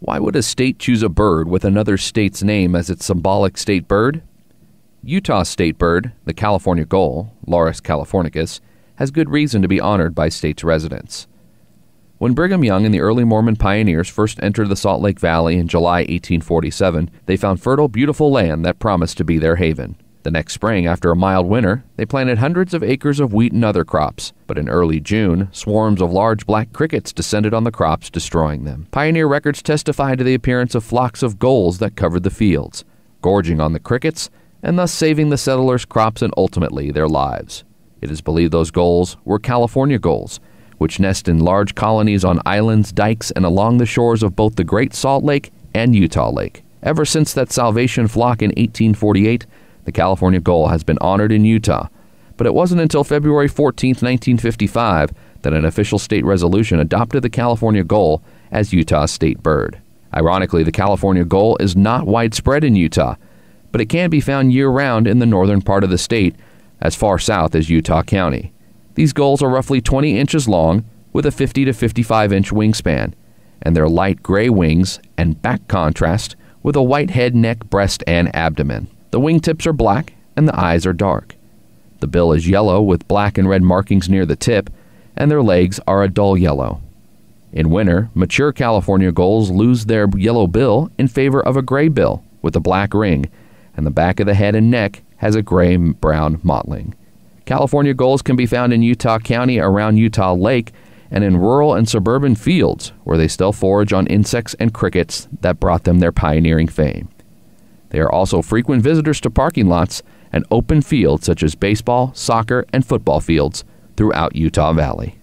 Why would a state choose a bird with another state's name as its symbolic state bird? Utah's state bird, the California gull, Larus californicus, has good reason to be honored by state's residents. When Brigham Young and the early Mormon pioneers first entered the Salt Lake Valley in July 1847, they found fertile, beautiful land that promised to be their haven. The next spring, after a mild winter, they planted hundreds of acres of wheat and other crops, but in early June, swarms of large black crickets descended on the crops, destroying them. Pioneer records testify to the appearance of flocks of gulls that covered the fields, gorging on the crickets, and thus saving the settlers' crops and ultimately their lives. It is believed those gulls were California gulls, which nest in large colonies on islands, dikes, and along the shores of both the Great Salt Lake and Utah Lake. Ever since that salvation flock in 1848, the California gull has been honored in Utah, but it wasn't until February 14, 1955, that an official state resolution adopted the California gull as Utah's state bird. Ironically, the California gull is not widespread in Utah, but it can be found year-round in the northern part of the state, as far south as Utah County. These gulls are roughly 20 inches long, with a 50 to 55-inch wingspan, and their light gray wings and back contrast with a white head, neck, breast, and abdomen. The wingtips are black, and the eyes are dark. The bill is yellow with black and red markings near the tip, and their legs are a dull yellow. In winter, mature California gulls lose their yellow bill in favor of a gray bill with a black ring, and the back of the head and neck has a gray-brown mottling. California gulls can be found in Utah County around Utah Lake and in rural and suburban fields where they still forage on insects and crickets that brought them their pioneering fame. They are also frequent visitors to parking lots and open fields such as baseball, soccer, and football fields throughout Utah Valley.